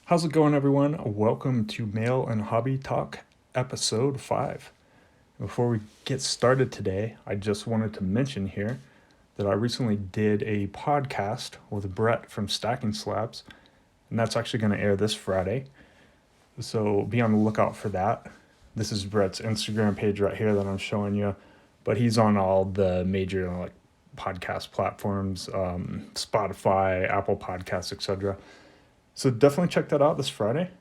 How's it going, everyone? Welcome to Mail and Hobby Talk, episode 5. Before we get started today, I just wanted to mention here that I recently did a podcast with Brett from Stacking Slabs, and that's actually going to air this Friday. So be on the lookout for that. This is Brett's Instagram page right here that I'm showing you, but he's on all the major podcast platforms, Spotify, Apple Podcasts, etc. So definitely check that out this Friday.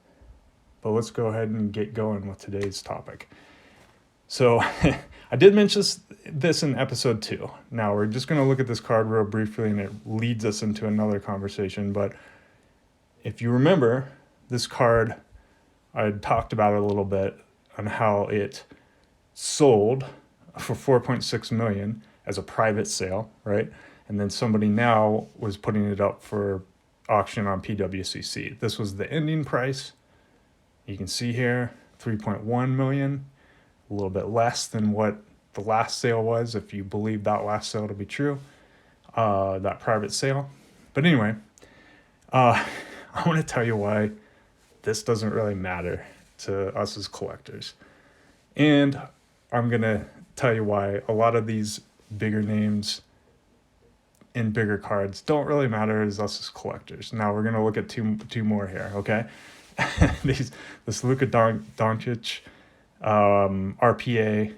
But let's go ahead and get going with today's topic. So I did mention this in episode 2. Now we're just going to look at this card real briefly and it leads us into another conversation. But if you remember, this card, I had talked about it a little bit on how it sold for 4.6 million as a private sale, right? And then somebody now was putting it up for auction on PWCC. This was the ending price. You can see here 3.1 million, a little bit less than what the last sale was, if you believe that last sale to be true, that private sale. But anyway, I want to tell you why this doesn't really matter to us as collectors. And I'm going to tell you why a lot of these bigger names in bigger cards don't really matter as us as collectors. Now we're going to look at two more here, okay? This Luka Doncic RPA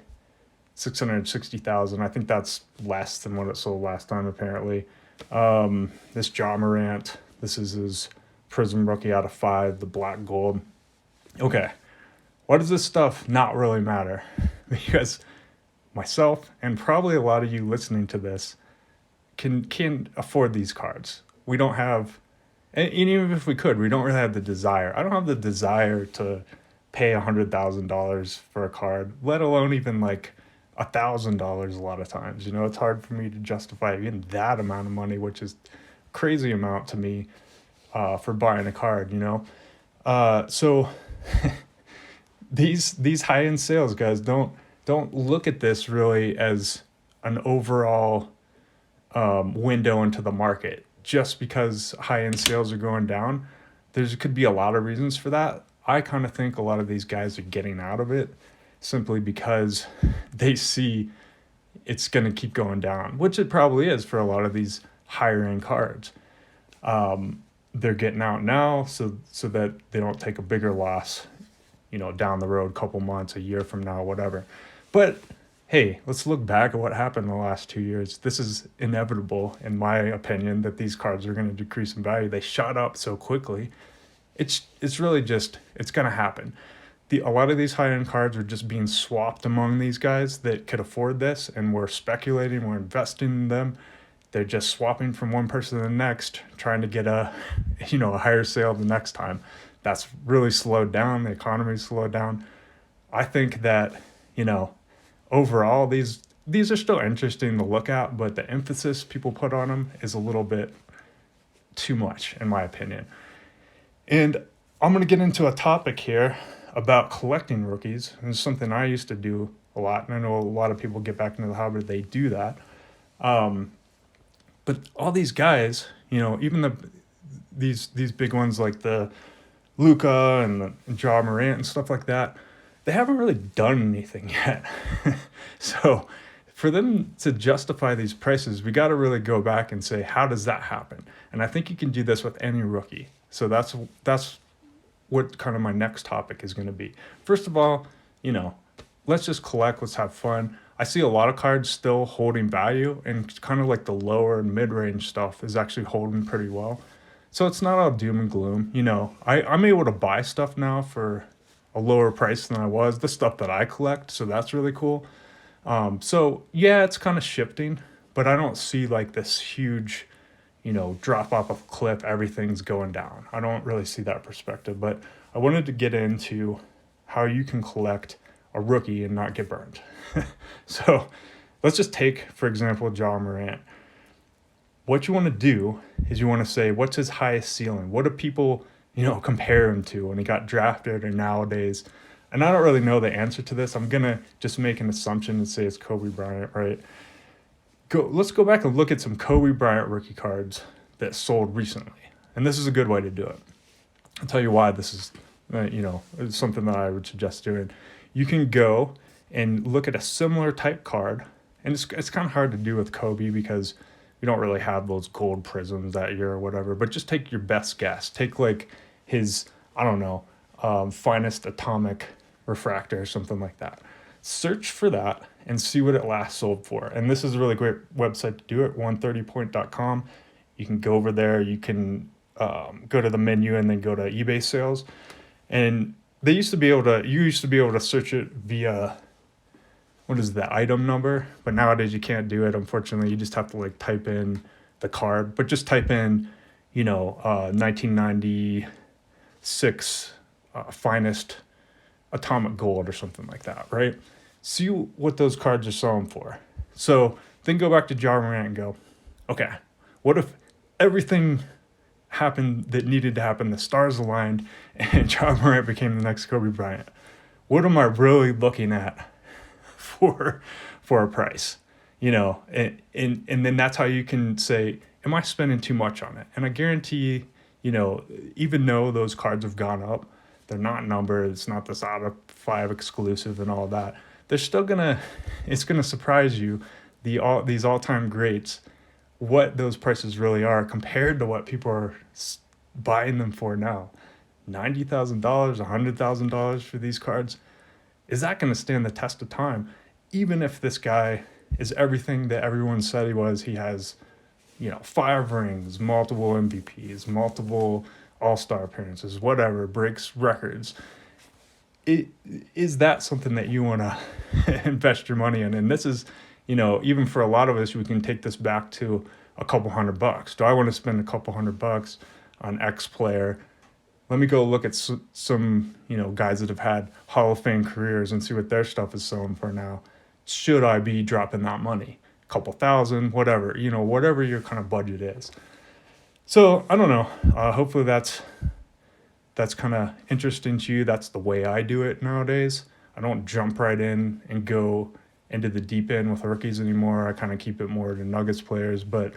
660,000. I think that's less than what it sold last time apparently. This Ja Morant, this is his Prism rookie out of 5, the black gold. Okay, why does this stuff not really matter? Because myself and probably a lot of you listening to this can afford these cards. We don't have, and even if we could, we don't really have the desire. I don't have the desire to pay $100,000 for a card, let alone even like $1,000 a lot of times. You know, it's hard for me to justify even that amount of money, which is a crazy amount to me for buying a card, you know? So these high-end sales guys don't look at this really as an overall window into the market. Just because high-end sales are going down, there could be a lot of reasons for that. I kind of think a lot of these guys are getting out of it simply because they see it's going to keep going down, which it probably is for a lot of these higher-end cards. They're getting out now so that they don't take a bigger loss, you know, down the road, couple months, a year from now, whatever. But hey, let's look back at what happened in the last 2 years. This is inevitable, in my opinion, that these cards are going to decrease in value. They shot up so quickly. It's really just, it's going to happen. A lot of these high-end cards are just being swapped among these guys that could afford this, and we're speculating, we're investing in them. They're just swapping from one person to the next, trying to get a higher sale the next time. That's really slowed down. The economy's slowed down. I think that, overall, these are still interesting to look at, but the emphasis people put on them is a little bit too much, in my opinion. And I'm going to get into a topic here about collecting rookies. It's something I used to do a lot, and I know a lot of people get back into the hobby, they do that. But all these guys, even these big ones like the Luka and the Ja Morant and stuff like that, they haven't really done anything yet. So for them to justify these prices, we got to really go back and say, how does that happen? And I think you can do this with any rookie. So that's what kind of my next topic is going to be. First of all, let's just collect, let's have fun. I see a lot of cards still holding value, and kind of like the lower and mid-range stuff is actually holding pretty well. So it's not all doom and gloom. I'm able to buy stuff now for a lower price than I was, the stuff that I collect, so that's really cool. So yeah, it's kind of shifting, but I don't see like this huge, drop off a cliff, everything's going down. I don't really see that perspective, but I wanted to get into how you can collect a rookie and not get burned. So let's just take, for example, Ja Morant. What you want to do is you want to say, what's his highest ceiling? What do people, compare him to when he got drafted or nowadays? And I don't really know the answer to this. I'm going to just make an assumption and say it's Kobe Bryant, right? Let's go back and look at some Kobe Bryant rookie cards that sold recently. And this is a good way to do it. I'll tell you why this is, it's something that I would suggest doing. You can go and look at a similar type card, and it's kind of hard to do with Kobe because we don't really have those gold prisms that year or whatever. But just take your best guess. Take like his, I don't know, finest atomic refractor or something like that. Search for that and see what it last sold for. And this is a really great website to do it, 130point.com. You can go over there. You can go to the menu and then go to eBay sales. And you used to be able to search it via, what is the item number? But nowadays you can't do it. Unfortunately, you just have to like type in the card, but just type in, 1996 finest atomic gold or something like that, right? See what those cards are selling for. So then go back to Ja Morant and go, okay, what if everything happened that needed to happen, the stars aligned, and Ja Morant became the next Kobe Bryant? What am I really looking at for a price? And then that's how you can say, am I spending too much on it? And I guarantee, even though those cards have gone up, they're not numbered, it's not this out of 5 exclusive and all that. They're still it's gonna surprise you, these all-time greats, what those prices really are compared to what people are buying them for now. $90,000, $100,000 for these cards. Is that going to stand the test of time? Even if this guy is everything that everyone said he was, he has, 5 rings, multiple MVPs, multiple all-star appearances, whatever, breaks records. Is that something that you want to invest your money in? And this is, even for a lot of us, we can take this back to a couple $100. Do I want to spend a couple $100 on X player? Let me go look at some, guys that have had Hall of Fame careers and see what their stuff is selling for now. Should I be dropping that money? A couple thousand, whatever, whatever your kind of budget is. So I don't know. Hopefully that's kind of interesting to you. That's the way I do it nowadays. I don't jump right in and go into the deep end with rookies anymore. I kind of keep it more to Nuggets players, but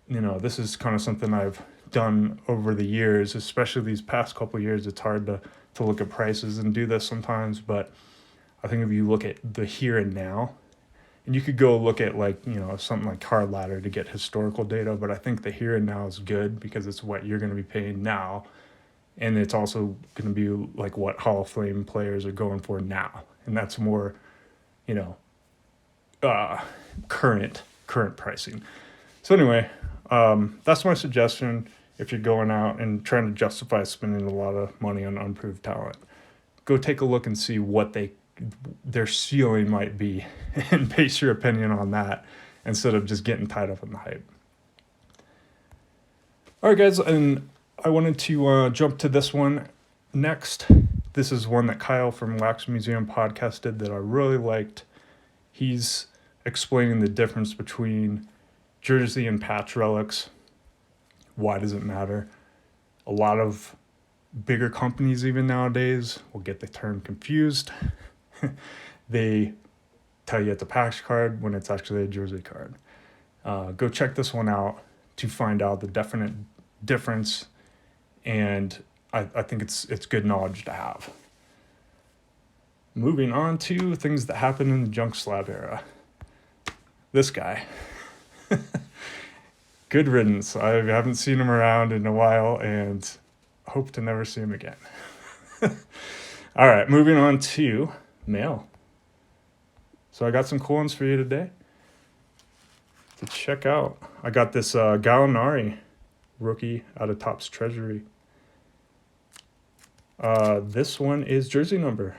this is kind of something I've done over the years, especially these past couple of years. It's hard to look at prices and do this sometimes, but I think if you look at the here and now, and you could go look at something like Card Ladder to get historical data, but I think the here and now is good because it's what you're going to be paying now, and it's also going to be like what Hall of Fame players are going for now, and that's more current pricing. So anyway, that's my suggestion. If you're going out and trying to justify spending a lot of money on unproved talent, go take a look and see what their ceiling might be and base your opinion on that instead of just getting tied up in the hype. All right, guys, and I wanted to jump to this one next. This is one that Kyle from Wax Museum podcast did that I really liked. He's explaining the difference between jersey and patch relics. Why does it matter? A lot of bigger companies even nowadays will get the term confused. They tell you it's a patch card when it's actually a jersey card. Go check this one out to find out the definite difference, and I think it's good knowledge to have. Moving on to things that happened in the junk slab era. This guy. Good riddance. I haven't seen him around in a while and hope to never see him again. All right, moving on to mail. So I got some cool ones for you today to check out. I got this Gallinari rookie out of Topps Treasury. This one is jersey number.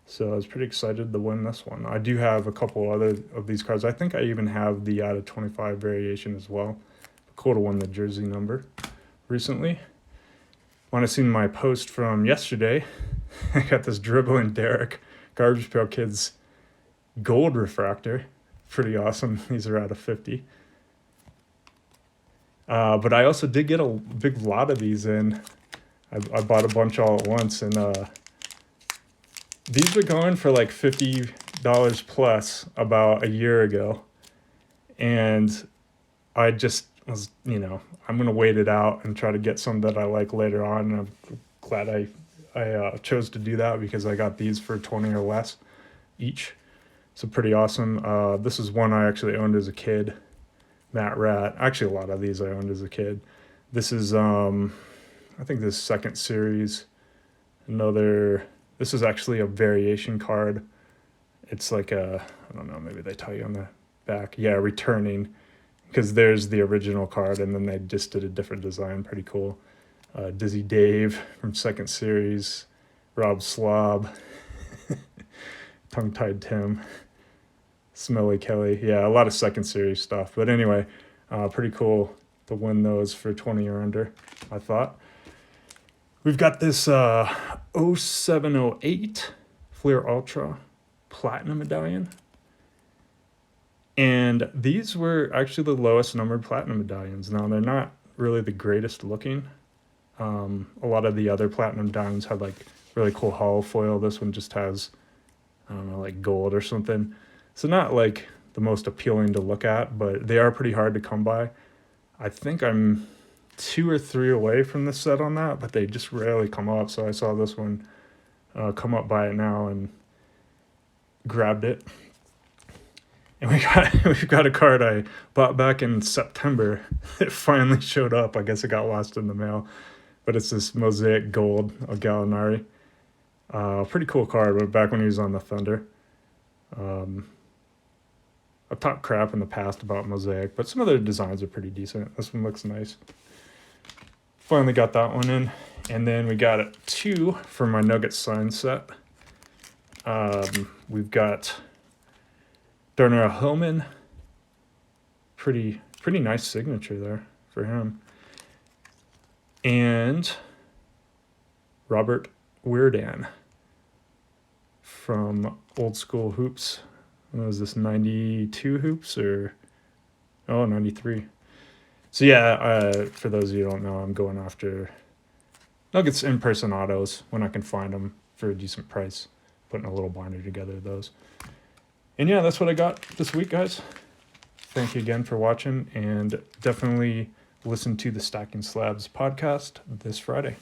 So I was pretty excited to win this one. I do have a couple other of these cards. I think I even have the out of 25 variation as well. Cool to win the jersey number recently. Want to see my post from yesterday? I got this dribbling Derek Garbage Pail Kids gold refractor. Pretty awesome. These are out of 50. But I also did get a big lot of these in. I bought a bunch all at once, and these were going for like $50 plus about a year ago. And I just was, I'm going to wait it out and try to get some that I like later on. And I'm glad I chose to do that because I got these for 20 or less each. So pretty awesome. This is one I actually owned as a kid. Matt Rat. Actually, a lot of these I owned as a kid. This is, I think this second series. This is actually a variation card. It's like I don't know, maybe they tell you on the back. Yeah, returning, because there's the original card and then they just did a different design. Pretty cool. Dizzy Dave from second series. Rob Slob. Tongue Tied Tim. Smelly Kelly. Yeah, a lot of second series stuff. But anyway, pretty cool to win those for 20 or under, I thought. We've got this 0708 Fleer Ultra Platinum Medallion. And these were actually the lowest numbered Platinum Medallions. Now, they're not really the greatest looking. A lot of the other Platinum Medallions had like really cool hollow foil. This one just has, I don't know, like gold or something. So not like the most appealing to look at, but they are pretty hard to come by. I think I'm 2 or 3 away from the set on that, but they just rarely come up. So I saw this one come up by it now and grabbed it. And we've got a card I bought back in September. It finally showed up. I guess it got lost in the mail, but it's this Mosaic Gold of Gallinari. Pretty cool card, but back when he was on the Thunder. I've talked crap in the past about Mosaic, but some of their designs are pretty decent. This one looks nice. Finally got that one in. And then we got 2 for my Nuggets sign set. We've got Darnell Hillman. Pretty nice signature there for him. And Robert Weirdan from Old School Hoops. What was this, 92 Hoops or 93? So yeah, for those of you who don't know, I'm going after Nuggets in-person autos when I can find them for a decent price, putting a little binder together of those. And yeah, that's what I got this week, guys. Thank you again for watching, and definitely listen to the Stacking Slabs podcast this Friday.